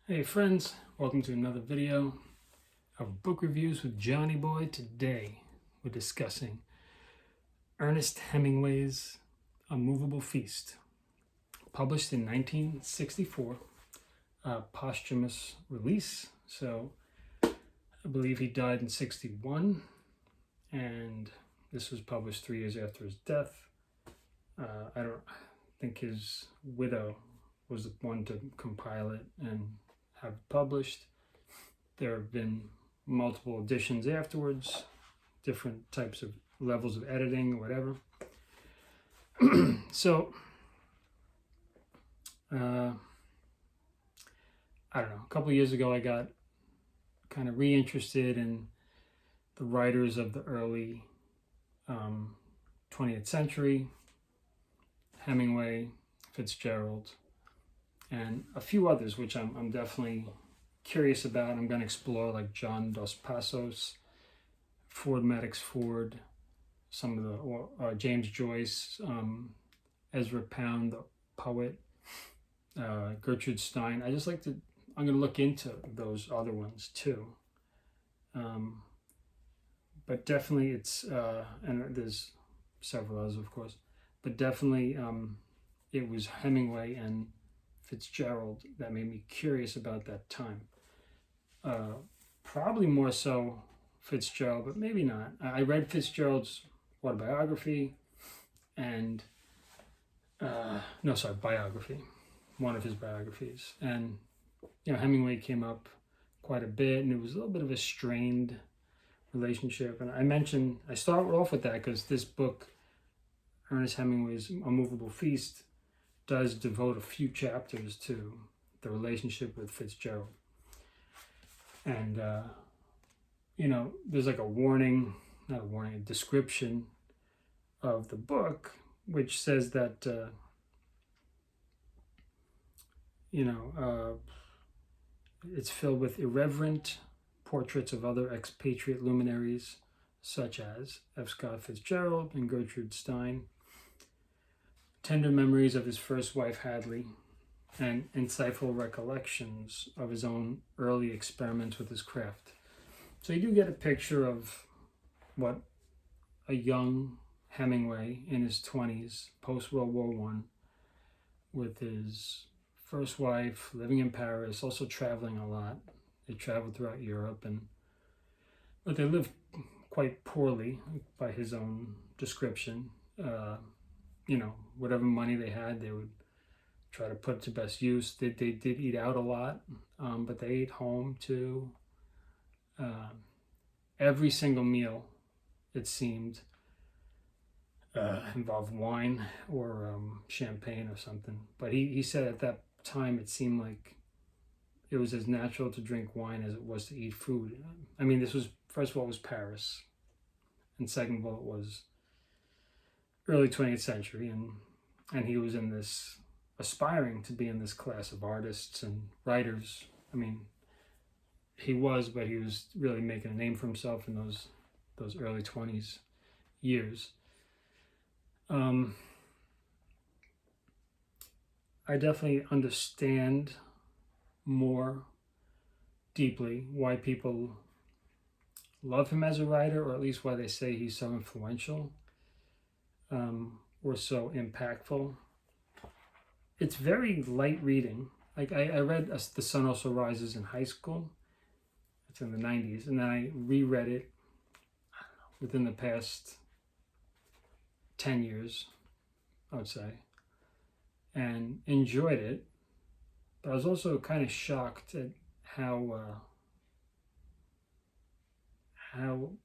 Hey friends, welcome to another video of book reviews with Johnny Boy. Today we're discussing Ernest Hemingway's A Moveable Feast, published in 1964, a posthumous release. So I believe he died in 61, and this was published 3 years after his death. I don't think his widow was the one to compile it and have it published. There have been multiple editions afterwards, different types of levels of editing or whatever. So, I don't know, a couple of years ago I got kind of reinterested in the writers of the early 20th century, Hemingway, Fitzgerald, and a few others, which I'm definitely curious about. I'm going to explore, like John Dos Passos, Ford Madox Ford, some of the James Joyce, Ezra Pound, the poet, Gertrude Stein. I'm going to look into those other ones too. But definitely it's, and there's several others, of course, but definitely it was Hemingway and Fitzgerald that made me curious about that time. Probably more so Fitzgerald, but maybe not. I read Fitzgerald's autobiography and biography, one of his biographies, and Hemingway came up quite a bit, and it was a little bit of a strained relationship. And I start off with that because this book, Ernest Hemingway's A Moveable Feast, does devote a few chapters to the relationship with Fitzgerald. And, there's like a description of the book, which says that, it's filled with irreverent portraits of other expatriate luminaries, such as F. Scott Fitzgerald and Gertrude Stein, tender memories of his first wife, Hadley, and insightful recollections of his own early experiments with his craft. So you do get a picture of what a young Hemingway in his 20s, post-World War I, with his first wife, living in Paris, also traveling a lot. They traveled throughout Europe, but they lived quite poorly by his own description. Whatever money they had, they would try to put it to best use. They did eat out a lot, but they ate home too. Every single meal, it seemed, involved wine or champagne or something. But he said at that time it seemed like it was as natural to drink wine as it was to eat food. I mean, this was, first of all, it was Paris, and second of all, it was early 20th century, and he was aspiring to be in this class of artists and writers. I mean, he was really making a name for himself in those early 20s years. I definitely understand more deeply why people love him as a writer, or at least why they say he's so influential, or so impactful. It's very light reading. Like I read The Sun Also Rises in high school. It's in the 90s, and then I reread it, I don't know, within the past 10 years, I would say, and enjoyed it. But I was also kind of shocked at how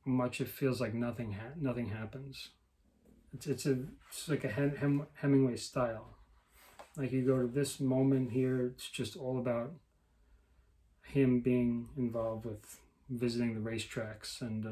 much it feels like nothing happens. It's like a Hemingway style. Like you go to this moment here, it's just all about him being involved with visiting the racetracks and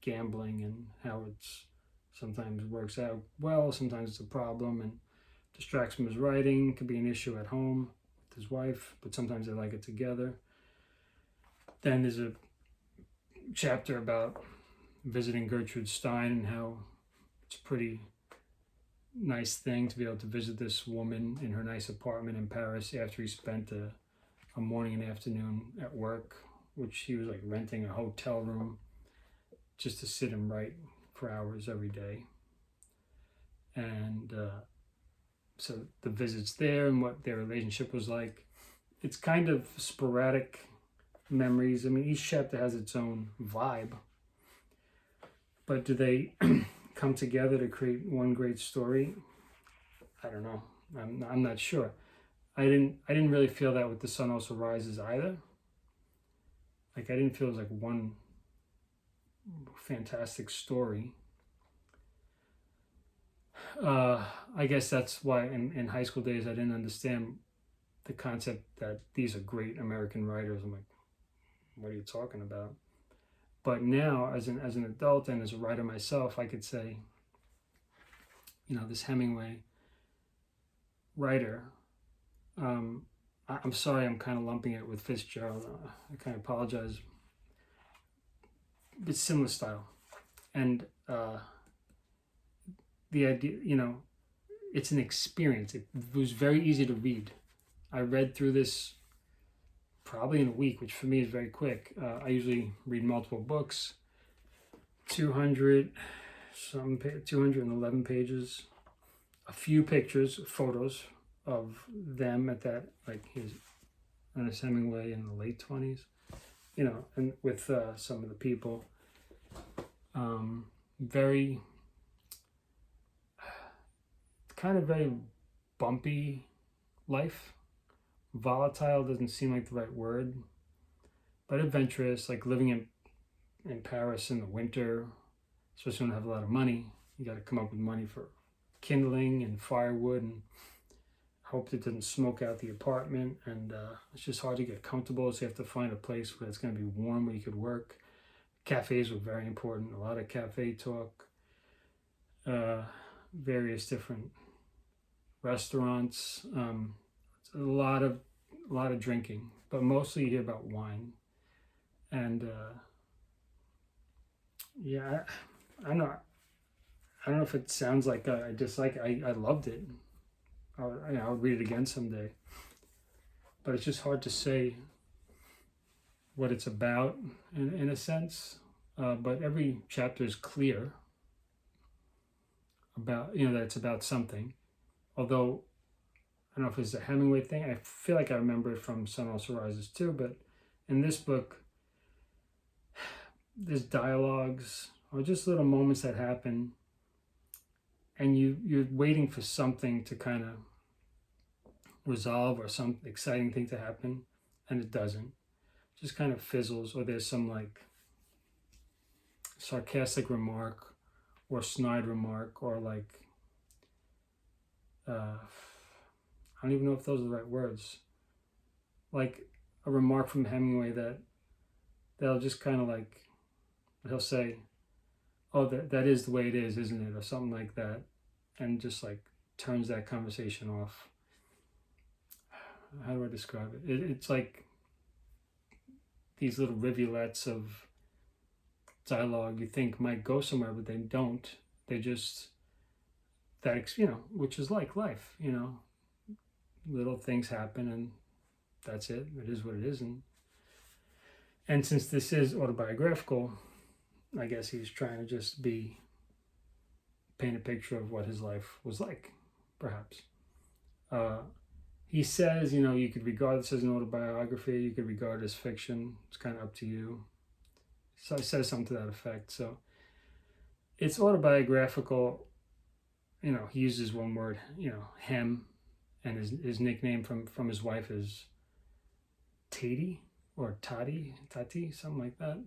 gambling, and how it's sometimes works out well, sometimes it's a problem and distracts from his writing. Could be an issue at home with his wife, but sometimes they like it together. Then there's a chapter about visiting Gertrude Stein and how it's a pretty nice thing to be able to visit this woman in her nice apartment in Paris after he spent a a morning and afternoon at work, which he was like renting a hotel room just to sit and write for hours every day. And so the visits there and what their relationship was like, it's kind of sporadic memories. I mean, each chapter has its own vibe, but do they come together to create one great story? I don't know. I'm not sure. I didn't really feel that with The Sun Also Rises either. Like, I didn't feel it was like one fantastic story. I guess that's why in high school days I didn't understand the concept that these are great American writers. I'm like, what are you talking about? But now, as an adult and as a writer myself, I could say, this Hemingway writer. I'm sorry, I'm kind of lumping it with Fitzgerald. I kind of apologize. It's similar style, and the idea, it's an experience. It was very easy to read. I read through this probably in a week, which for me is very quick. I usually read multiple books. 211 pages, a few pictures, photos of them at that, like his Ernest Hemingway in the late 20s, and with some of the people. Very bumpy life. Volatile doesn't seem like the right word, but adventurous, like living in Paris in the winter, especially when you have a lot of money. You got to come up with money for kindling and firewood, and hope it doesn't smoke out the apartment. And it's just hard to get comfortable, so you have to find a place where it's going to be warm, where you could work. Cafes were very important. A lot of cafe talk. Various different restaurants. A lot of drinking, but mostly you hear about wine. And I don't know if it sounds like I dislike it. I loved it. I'll read it again someday. But it's just hard to say what it's about in a sense. But every chapter is clear about, that it's about something. Although, I don't know if it's a Hemingway thing. I feel like I remember it from Sun Also Rises too. But in this book, there's dialogues or just little moments that happen, and you're waiting for something to kind of resolve or some exciting thing to happen, and it doesn't. It just kind of fizzles, or there's some like sarcastic remark or snide remark, or like I don't even know if those are the right words. Like a remark from Hemingway that'll just kind of like, he'll say, oh, that is the way it is, isn't it? Or something like that. And just like turns that conversation off. How do I describe it? It's like these little rivulets of dialogue you think might go somewhere, but they don't. They just, which is like life, little things happen and that's it. It is what it is. And since this is autobiographical, I guess he's trying to just paint a picture of what his life was like, perhaps. He says, you could regard this as an autobiography, you could regard it as fiction. It's kind of up to you. So he says something to that effect. So it's autobiographical. He uses one word, Hem, and his nickname from his wife is Tati or Tati, something like that.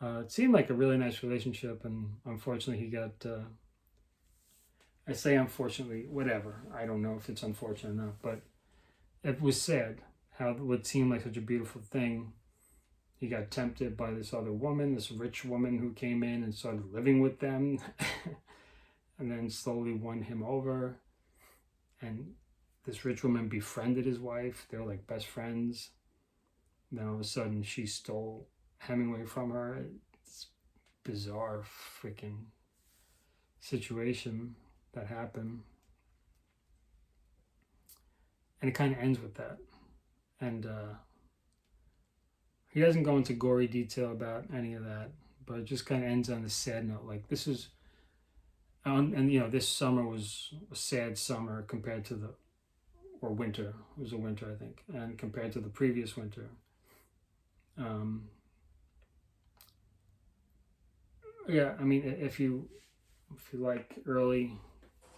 It seemed like a really nice relationship, and unfortunately he got, I say unfortunately, whatever. I don't know if it's unfortunate or not, but it was sad how it would seem like such a beautiful thing. He got tempted by this other woman, this rich woman who came in and started living with them and then slowly won him over. And this rich woman befriended his wife. They were like best friends. And then all of a sudden she stole Hemingway from her. It's bizarre freaking situation that happened. And it kind of ends with that. and he doesn't go into gory detail about any of that, but it just kind of ends on a sad note. Like this is, and you know, this summer was a sad summer compared to or winter. It was a winter, I think, and compared to the previous winter. Yeah, I mean, if you like early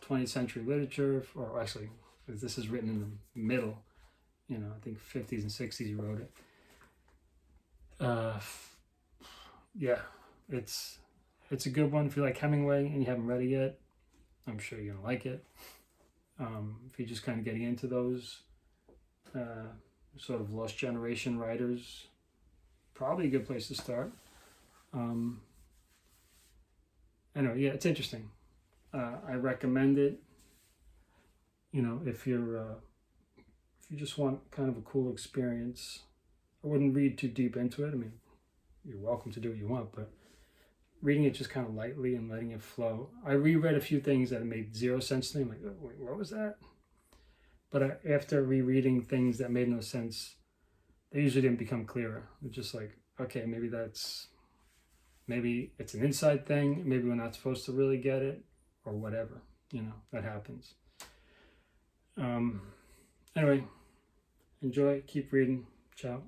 20th century literature, or actually, this is written in the middle, you know, I think 50s and 60s he wrote it. Yeah, it's a good one. If you like Hemingway and you haven't read it yet, I'm sure you're gonna like it. If you're just kind of getting into those sort of lost generation writers, probably a good place to start. Anyway, yeah, it's interesting. I recommend it. You know, if you just want kind of a cool experience, I wouldn't read too deep into it. I mean, you're welcome to do what you want, but reading it just kind of lightly and letting it flow. I reread a few things that made zero sense to me. I'm like, oh, wait, what was that? But after rereading things that made no sense, they usually didn't become clearer. It's just like, okay, maybe it's an inside thing. Maybe we're not supposed to really get it, or whatever. You know, that happens. Anyway, enjoy. Keep reading. Ciao.